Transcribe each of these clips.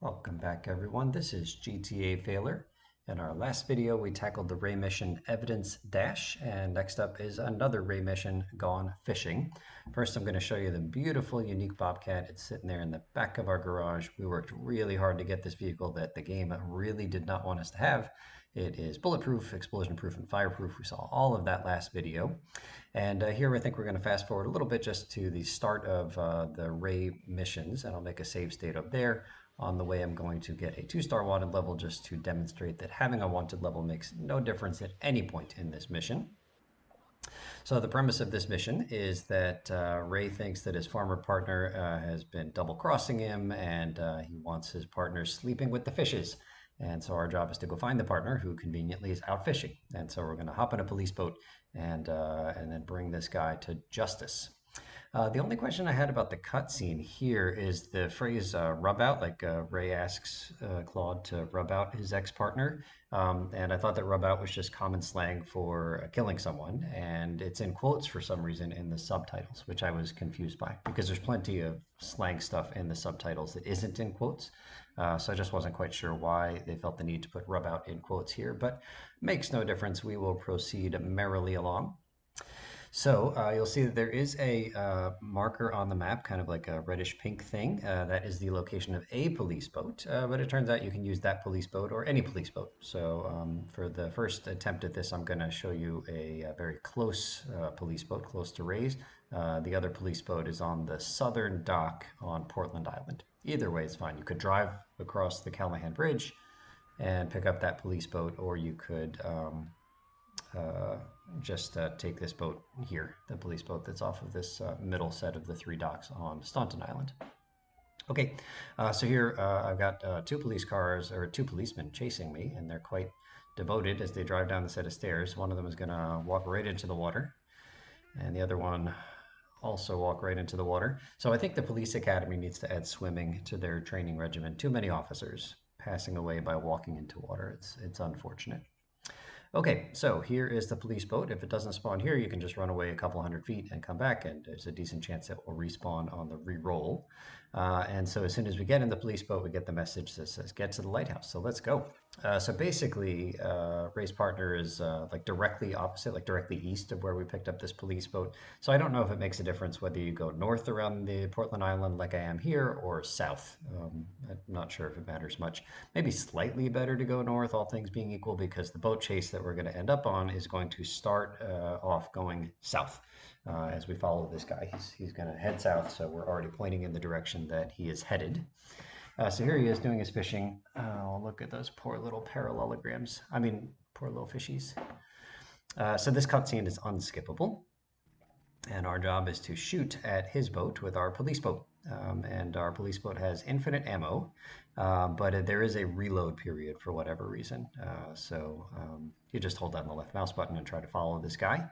Welcome back everyone, this is GTA Failure. In our last video we tackled the Ray mission Evidence Dash, and next up is another Ray mission, Gone Fishing. First I'm going to show you the beautiful unique Bobcat. It's sitting there in the back of our garage. We worked really hard to get this vehicle that the game really did not want us to have. It is bulletproof, explosion proof, and fireproof. We saw all of that last video. And here I think we're going to fast forward a little bit just to the start of the Ray missions, and I'll make a save state up there. On the way, I'm going to get a 2-star wanted level just to demonstrate that having a wanted level makes no difference at any point in this mission. So the premise of this mission is that Ray thinks that his former partner has been double-crossing him, and he wants his partner sleeping with the fishes. And so our job is to go find the partner who conveniently is out fishing. And so we're going to hop in a police boat and then bring this guy to justice. The only question I had about the cutscene here is the phrase rub out, like Ray asks Claude to rub out his ex-partner. And I thought that rub out was just common slang for killing someone. And it's in quotes for some reason in the subtitles, which I was confused by because there's plenty of slang stuff in the subtitles that isn't in quotes. So I just wasn't quite sure why they felt the need to put rub out in quotes here, but makes no difference. We will proceed merrily along. So you'll see that there is a marker on the map, kind of like a reddish pink thing. That is the location of a police boat, but it turns out you can use that police boat or any police boat. So for the first attempt at this, I'm going to show you a very close police boat, close to Ray's. The other police boat is on the southern dock on Portland Island. Either way is fine. You could drive across the Callahan Bridge and pick up that police boat, or you could just take this boat here, the police boat that's off of this middle set of the 3 docks on Staunton Island. Okay, so here I've got 2 police cars, or 2 policemen chasing me, and they're quite devoted as they drive down the set of stairs. One of them is going to walk right into the water, and the other one also walk right into the water. So I think the police academy needs to add swimming to their training regimen. Too many officers passing away by walking into water. It's unfortunate. Okay, so here is the police boat. If it doesn't spawn here, you can just run away a couple hundred feet and come back, and there's a decent chance it will respawn on the re-roll. And so as soon as we get in the police boat, we get the message that says, get to the lighthouse. So let's go. So basically, Ray's partner is like directly opposite, like directly east of where we picked up this police boat. So I don't know if it makes a difference whether you go north around the Portland Island like I am here, or south. I'm not sure if it matters much. Maybe slightly better to go north, all things being equal, because the boat chase that we're going to end up on is going to start off going south. As we follow this guy, he's going to head south, so we're already pointing in the direction that he is headed. So here he is doing his fishing. Oh, look at those poor little parallelograms. I mean, poor little fishies. So this cutscene is unskippable, and our job is to shoot at his boat with our police boat. And our police boat has infinite ammo, but there is a reload period for whatever reason. So you just hold down the left mouse button and try to follow this guy.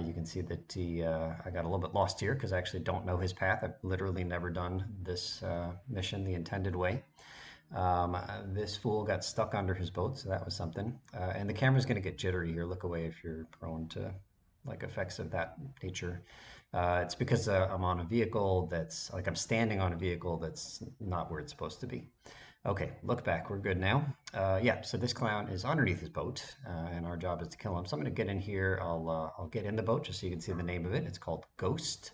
You can see that I got a little bit lost here because I actually don't know his path. I've literally never done this mission the intended way. This fool got stuck under his boat, so that was something. And the camera's going to get jittery here. Look away if you're prone to like effects of that nature. It's because I'm on a vehicle that's like I'm standing on a vehicle that's not where it's supposed to be. Okay, look back. We're good now. Yeah, so this clown is underneath his boat, and our job is to kill him. So I'm going to get in here. I'll get in the boat just so you can see the name of it. It's called Ghost.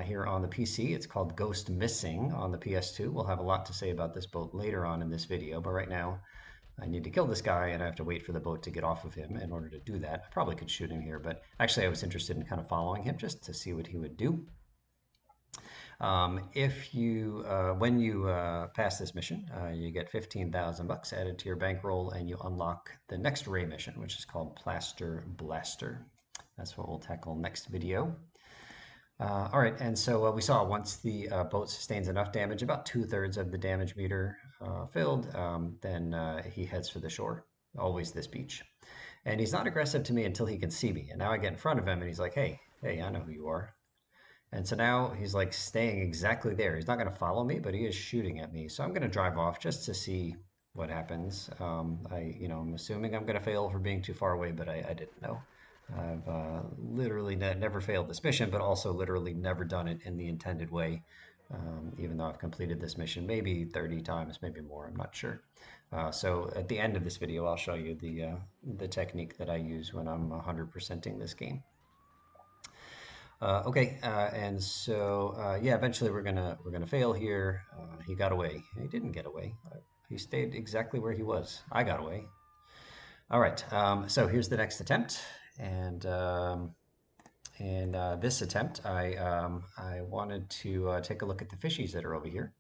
Here on the PC, it's called Ghost Missing on the PS2. We'll have a lot to say about this boat later on in this video, but right now I need to kill this guy, and I have to wait for the boat to get off of him in order to do that. I probably could shoot him here, but actually I was interested in kind of following him just to see what he would do. When you pass this mission, you get 15,000 bucks added to your bankroll, and you unlock the next Ray mission, which is called Plaster Blaster. That's what we'll tackle next video. All right, and so we saw once the boat sustains enough damage, about 2/3 of the damage meter filled, then he heads for the shore, always this beach. And he's not aggressive to me until he can see me. And now I get in front of him and he's like, hey, I know who you are. And so now he's like staying exactly there. He's not going to follow me, but he is shooting at me. So I'm going to drive off just to see what happens. I'm assuming I'm going to fail for being too far away, but I didn't know. I've literally never failed this mission, but also literally never done it in the intended way. even though I've completed this mission maybe 30 times, maybe more, I'm not sure. So at the end of this video, I'll show you the technique that I use when I'm 100%ing this game. Okay, and so yeah, eventually we're gonna fail here. He got away. He didn't get away. He stayed exactly where he was. I got away. All right. So here's the next attempt, and in this attempt, I wanted to take a look at the fishies that are over here.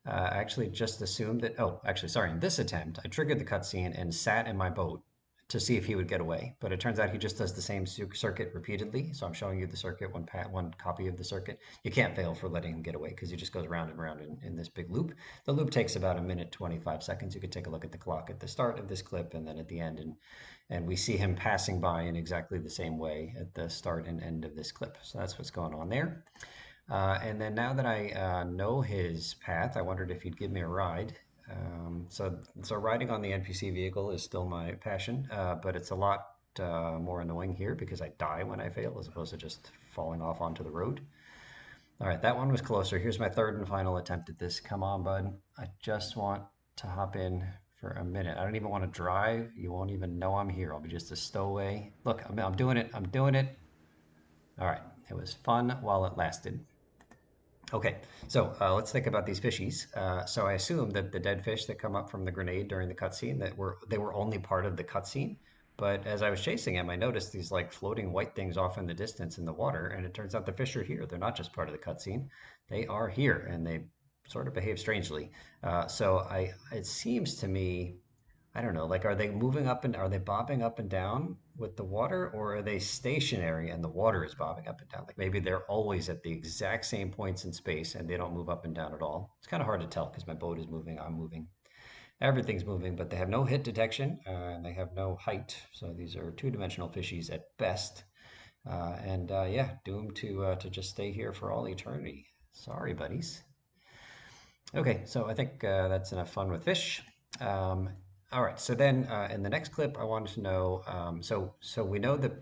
I actually just assumed that. Oh, actually, sorry. In this attempt, I triggered the cutscene and sat in my boat to see if he would get away. But it turns out he just does the same circuit repeatedly. So I'm showing you the circuit, one copy of the circuit. You can't fail for letting him get away because he just goes round and round in this big loop. The loop takes about 1:25. You could take a look at the clock at the start of this clip and then at the end, and we see him passing by in exactly the same way at the start and end of this clip. So that's what's going on there. And then now that I know his path, I wondered if he'd give me a ride. So riding on the NPC vehicle is still my passion, but it's a lot more annoying here because I die when I fail as opposed to just falling off onto the road. All right, that one was closer. Here's my third and final attempt at this. Come on, bud. I just want to hop in for a minute. I don't even want to drive. You won't even know I'm here. I'll be just a stowaway. Look, I'm doing it. I'm doing it. All right, it was fun while it lasted. Okay, so let's think about these fishies. So I assume that the dead fish that come up from the grenade during the cutscene they were only part of the cutscene. But as I was chasing him, I noticed these like floating white things off in the distance in the water, and it turns out the fish are here. They're not just part of the cutscene; they are here, and they sort of behave strangely. It seems to me I don't know, like are they moving up and are they bobbing up and down with the water or are they stationary and the water is bobbing up and down? Like maybe they're always at the exact same points in space and they don't move up and down at all. It's kind of hard to tell because my boat is moving, I'm moving, everything's moving, but they have no hit detection and they have no height. So these are two-dimensional fishies at best. Yeah, doomed to just stay here for all eternity. Sorry, buddies. Okay, so I think that's enough fun with fish. Um, all right, so then in the next clip, I wanted to know, so we know that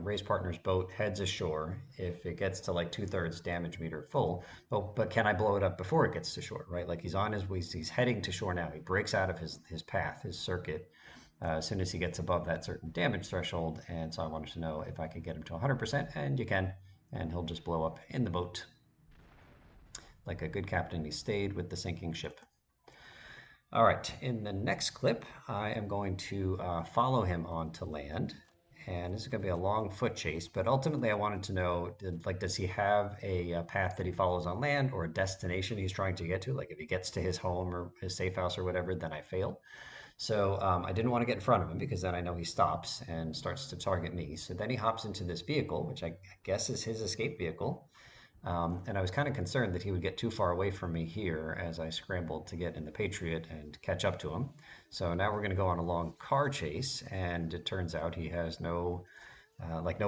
Ray's partner's boat heads ashore if it gets to like 2/3 damage meter full, but can I blow it up before it gets to shore, right? Like he's heading to shore now. He breaks out of his path, his circuit, as soon as he gets above that certain damage threshold. And so I wanted to know if I could get him to 100%, and you can, and he'll just blow up in the boat. Like a good captain, he stayed with the sinking ship. All right, in the next clip, I am going to follow him onto land. And this is going to be a long foot chase, but ultimately I wanted to know, does he have a path that he follows on land or a destination he's trying to get to? Like if he gets to his home or his safe house or whatever, then I fail. So I didn't want to get in front of him because then I know he stops and starts to target me. So then he hops into this vehicle, which I guess is his escape vehicle. And I was kind of concerned that he would get too far away from me here as I scrambled to get in the Patriot and catch up to him. So now we're going to go on a long car chase, and it turns out he has no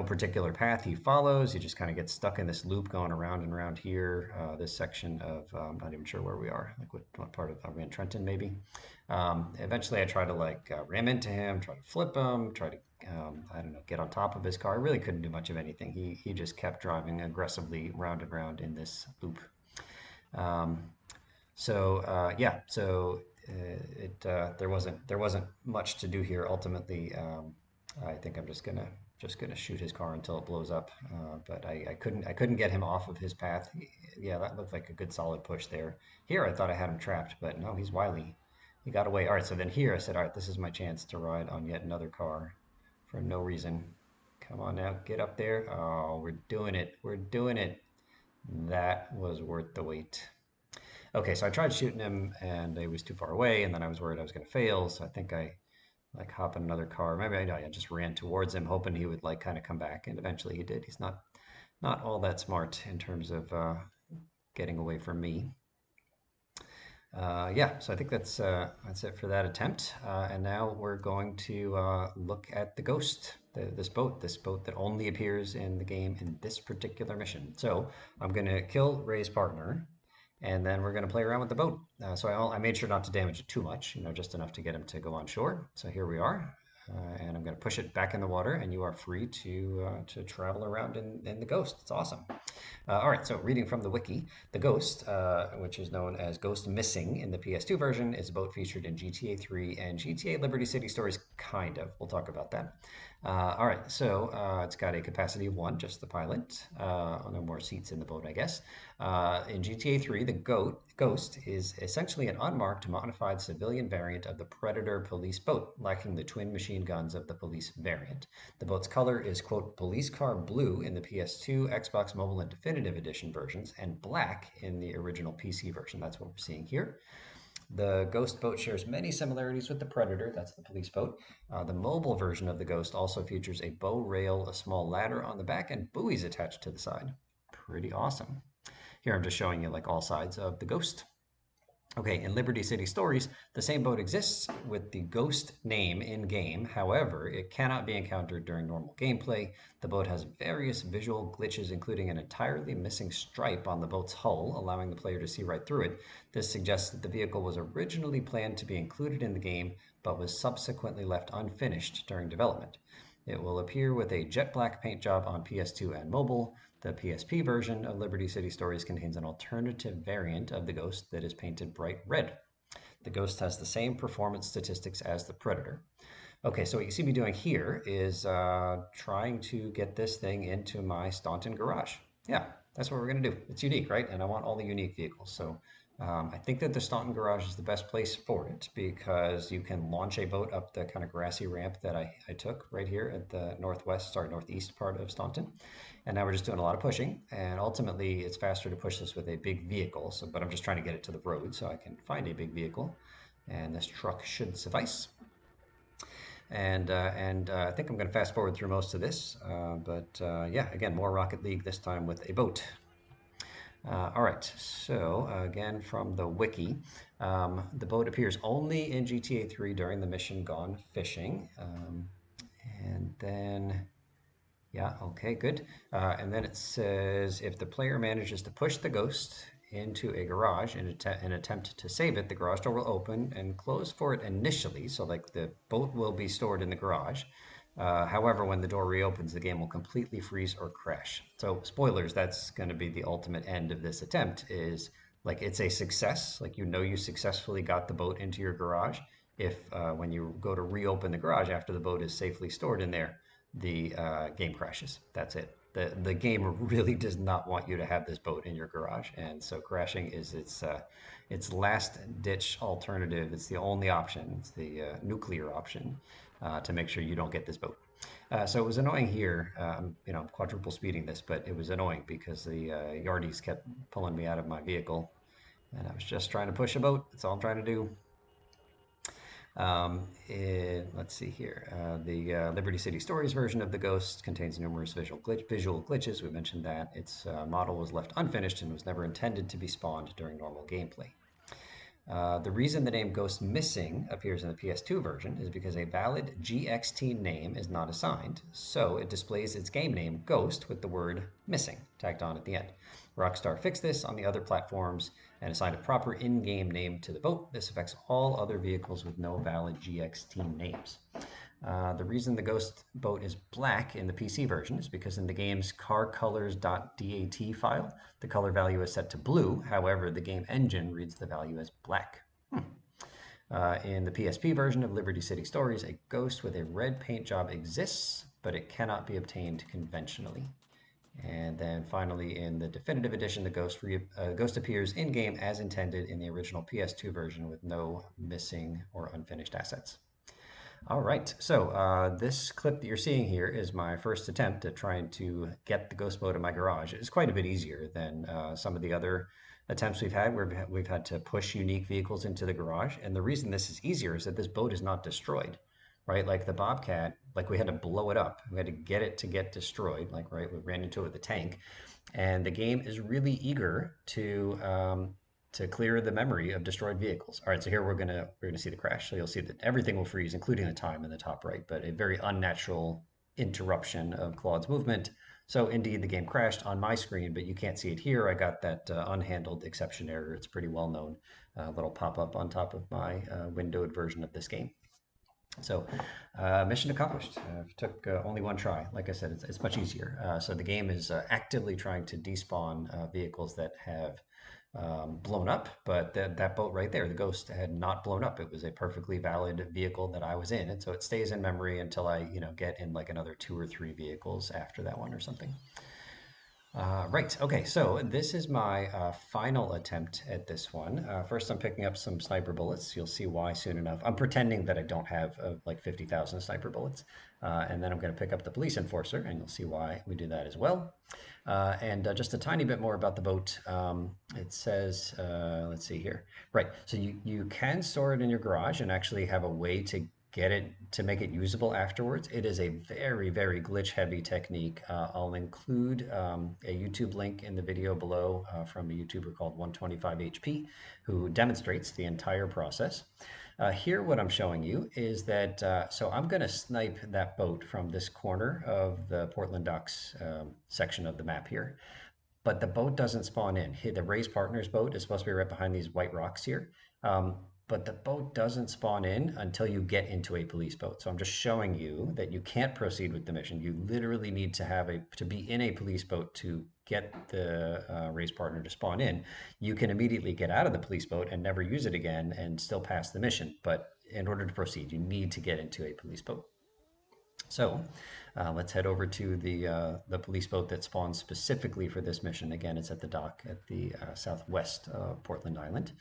particular path he follows. He just kind of gets stuck in this loop going around and around here. This section of I'm not even sure where we are. Like what part of are we in Trenton maybe? Eventually, I try to ram into him, try to flip him, try to I don't know, get on top of his car. I really couldn't do much of anything. He just kept driving aggressively round and round in this loop. Yeah, so there wasn't much to do here. Ultimately, I think I'm just gonna shoot his car until it blows up. But I couldn't get him off of his path. Yeah, that looked like a good solid push there. Here I thought I had him trapped, but no, he's wily. He got away. All right, so then here I said, all right, this is my chance to ride on yet another car for no reason. Come on now, get up there. Oh, we're doing it. We're doing it. That was worth the wait. Okay, so I tried shooting him and he was too far away, and then I was worried I was going to fail, so I think I hop in another car. Maybe I just ran towards him hoping he would kind of come back, and eventually he did. He's not all that smart in terms of getting away from me. Yeah, so I think that's it for that attempt. And now we're going to look at the ghost, this boat that only appears in the game in this particular mission. So I'm going to kill Ray's partner, and then we're going to play around with the boat. So I made sure not to damage it too much, just enough to get him to go on shore. So here we are. and I'm going to push it back in the water, and you are free to travel around in the Ghost. It's awesome. All right, so reading from the wiki, the Ghost, which is known as Ghost Missing in the PS2 version, is a boat featured in GTA 3 and GTA Liberty City Stories, kind of. We'll talk about that. All right, so it's got a capacity of 1, just the pilot. No more seats in the boat, I guess. In GTA 3, the Ghost is essentially an unmarked, modified civilian variant of the Predator police boat, lacking the twin machine guns of the police variant. The boat's color is, quote, police car blue in the PS2, Xbox Mobile, and Definitive Edition versions, and black in the original PC version. That's what we're seeing here. The Ghost boat shares many similarities with the Predator, that's the police boat. The mobile version of the Ghost also features a bow rail, a small ladder on the back, and buoys attached to the side. Pretty awesome. Here I'm just showing you like all sides of the Ghost. Okay, in Liberty City Stories, the same boat exists with the Ghost name in-game. However, it cannot be encountered during normal gameplay. The boat has various visual glitches, including an entirely missing stripe on the boat's hull, allowing the player to see right through it. This suggests that the vehicle was originally planned to be included in the game, but was subsequently left unfinished during development. It will appear with a jet black paint job on PS2 and mobile. The PSP version of Liberty City Stories contains an alternative variant of the Ghost that is painted bright red. The Ghost has the same performance statistics as the Predator. Okay, so what you see me doing here is trying to get this thing into my Staunton garage. Yeah, that's what we're going to do. It's unique, right? And I want all the unique vehicles. So I think that the Staunton garage is the best place for it because you can launch a boat up the kind of grassy ramp that I took right here at the northeast part of Staunton. And now we're just doing a lot of pushing. And ultimately, it's faster to push this with a big vehicle. But I'm just trying to get it to the road so I can find a big vehicle. And this truck should suffice. And I think I'm going to fast forward through most of this. Yeah, again, more Rocket League, this time with a boat. All right, so again from the wiki, the boat appears only in GTA 3 during the mission Gone Fishing. And then, yeah, okay, good. And then it says if the player manages to push the Ghost into a garage in an attempt to save it, the garage door will open and close for it initially. So like the boat will be stored in the garage. However, when the door reopens, the game will completely freeze or crash. So spoilers, that's going to be the ultimate end of this attempt is like it's a success. Like you successfully got the boat into your garage. If when you go to reopen the garage after the boat is safely stored in there, the game crashes. That's it. The game really does not want you to have this boat in your garage, and so crashing is its last ditch alternative. It's the only option. It's the nuclear option to make sure you don't get this boat. So it was annoying here. I'm quadruple speeding this, but it was annoying because the yardies kept pulling me out of my vehicle, and I was just trying to push a boat. That's all I'm trying to do. Let's see here. The Liberty City Stories version of the Ghost contains numerous visual glitches. We mentioned that. Its model was left unfinished and was never intended to be spawned during normal gameplay. The reason the name Ghost Missing appears in the PS2 version is because a valid GXT name is not assigned, so it displays its game name Ghost with the word Missing tacked on at the end. Rockstar fixed this on the other platforms and assigned a proper in-game name to the boat. This affects all other vehicles with no valid GXT names. The reason the Ghost boat is black in the PC version is because in the game's carcolors.dat file, the color value is set to blue. However, the game engine reads the value as black. In the PSP version of Liberty City Stories, a Ghost with a red paint job exists, but it cannot be obtained conventionally. And then finally, in the Definitive Edition, the Ghost appears in-game as intended in the original PS2 version with no missing or unfinished assets. All right, so this clip that you're seeing here is my first attempt at trying to get the Ghost boat in my garage. It's quite a bit easier than some of the other attempts we've had where we've had to push unique vehicles into the garage. And the reason this is easier is that this boat is not destroyed, right? Like the Bobcat, like we had to blow it up. We had to get it to get destroyed, like, right, we ran into it with a tank. And the game is really eager to clear the memory of destroyed vehicles. All right, so here we're gonna see the crash. So you'll see that everything will freeze, including the time in the top right, but a very unnatural interruption of Claude's movement. So indeed, the game crashed on my screen, but you can't see it here. I got that unhandled exception error. It's pretty well known little pop-up on top of my windowed version of this game. So, mission accomplished. Took only one try. Like I said, it's much easier. So the game is actively trying to despawn vehicles that have blown up, but that boat right there, the Ghost, had not blown up. It was a perfectly valid vehicle that I was in, and so it stays in memory until I, get in like another two or three vehicles after that one or something. Right. Okay. So this is my final attempt at this one. First, I'm picking up some sniper bullets. You'll see why soon enough. I'm pretending that I don't have like 50,000 sniper bullets. And then I'm going to pick up the police enforcer, and you'll see why we do that as well. And just a tiny bit more about the boat. It says, let's see here. Right. So you can store it in your garage and actually have a way to get it to make it usable afterwards. It is a very, very glitch heavy technique. I'll include a YouTube link in the video below from a YouTuber called 125HP who demonstrates the entire process. Here, what I'm showing you is that, so I'm going to snipe that boat from this corner of the Portland Docks section of the map here. But the boat doesn't spawn in. The Ray's Partners boat is supposed to be right behind these white rocks here. But the boat doesn't spawn in until you get into a police boat. So I'm just showing you that you can't proceed with the mission. You literally need to to be in a police boat to get the Ray's partner to spawn in. You can immediately get out of the police boat and never use it again and still pass the mission. But in order to proceed, you need to get into a police boat. So let's head over to the police boat that spawns specifically for this mission. Again, it's at the dock at the southwest of Portland Island.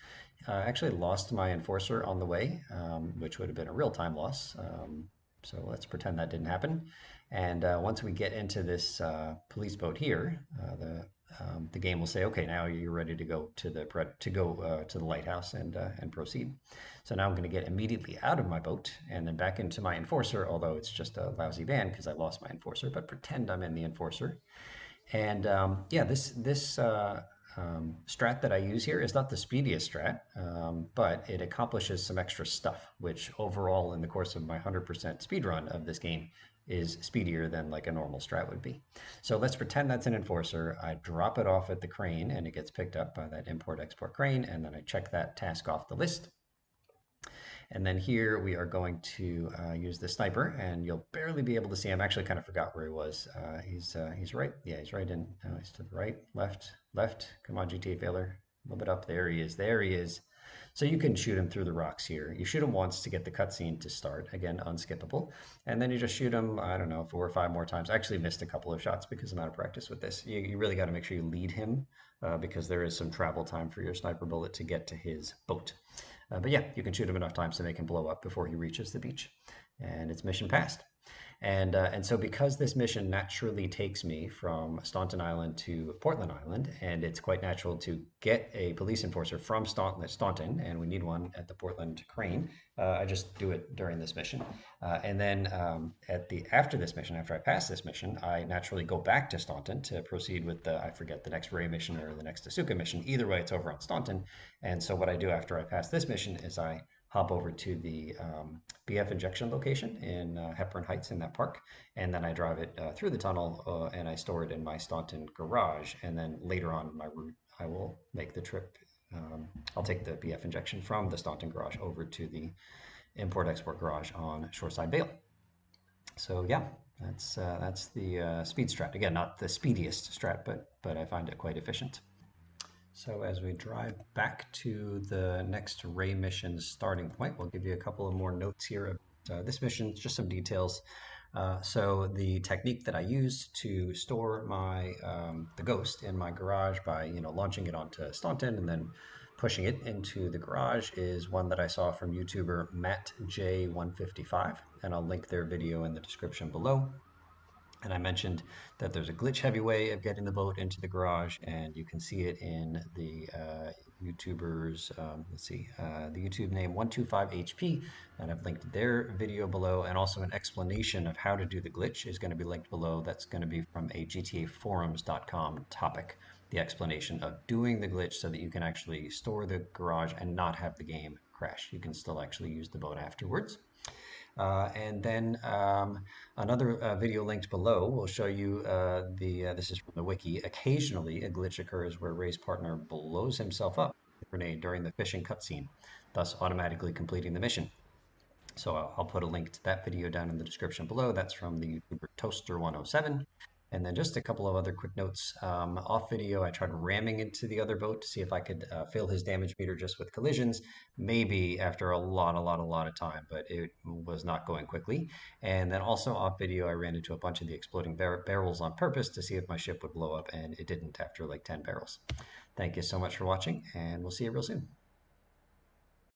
I actually lost my enforcer on the way, which would have been a real-time loss. So let's pretend that didn't happen. And once we get into this police boat here, the game will say, "Okay, now you're ready to go to the lighthouse and proceed." So now I'm going to get immediately out of my boat and then back into my enforcer, although it's just a lousy van because I lost my enforcer. But pretend I'm in the enforcer, and yeah, this strat that I use here is not the speediest strat, but it accomplishes some extra stuff, which overall in the course of my 100% speed run of this game is speedier than like a normal strat would be. So let's pretend that's an enforcer. I drop it off at the crane and it gets picked up by that import-export crane, and then I check that task off the list. And then here we are going to use the sniper, and you'll barely be able to see him. I actually kind of forgot where he was. He's right. Yeah, he's right in. He's to the right, left, left. Come on, GTA failure. A little bit up. There he is. There he is. So you can shoot him through the rocks here. You shoot him once to get the cutscene to start. Again, unskippable. And then you just shoot him, I don't know, 4 or 5 more times. I actually missed a couple of shots because I'm out of practice with this. You really got to make sure you lead him because there is some travel time for your sniper bullet to get to his boat. But yeah, you can shoot him enough times to make him blow up before he reaches the beach. And it's mission passed. And so because this mission naturally takes me from Staunton Island to Portland Island, and it's quite natural to get a police enforcer from Staunton, and we need one at the Portland Crane, I just do it during this mission. And then after this mission, after I pass this mission, I naturally go back to Staunton to proceed with I forget, the next Ray mission or the next Asuka mission. Either way, it's over on Staunton. And so what I do after I pass this mission is I hop over to the BF injection location in Hepburn Heights in that park, and then I drive it through the tunnel and I store it in my Staunton garage. And then later on in my route, I will make the trip. I'll take the BF injection from the Staunton garage over to the import-export garage on Shoreside Vale. So yeah, that's the speed strat. Again, not the speediest strat, but I find it quite efficient. So as we drive back to the next Ray mission starting point, we'll give you a couple of more notes here. This mission, just some details. So the technique that I used to store the Ghost in my garage by launching it onto Staunton and then pushing it into the garage is one that I saw from YouTuber Matt J155, and I'll link their video in the description below. And I mentioned that there's a glitch heavy way of getting the boat into the garage, and you can see it in the YouTuber's, the YouTube name 125HP, and I've linked their video below, and also an explanation of how to do the glitch is going to be linked below. That's going to be from a GTAforums.com topic, the explanation of doing the glitch so that you can actually store the garage and not have the game crash. You can still actually use the boat afterwards. And then another video linked below will show you this is from the wiki. Occasionally, a glitch occurs where Ray's partner blows himself up with a grenade during the fishing cutscene, thus automatically completing the mission. So I'll put a link to that video down in the description below. That's from the YouTuber Toaster107. And then just a couple of other quick notes. Off video, I tried ramming into the other boat to see if I could fill his damage meter just with collisions. Maybe after a lot of time, but it was not going quickly. And then also off video, I ran into a bunch of the exploding barrels on purpose to see if my ship would blow up, and it didn't after like 10 barrels. Thank you so much for watching, and we'll see you real soon.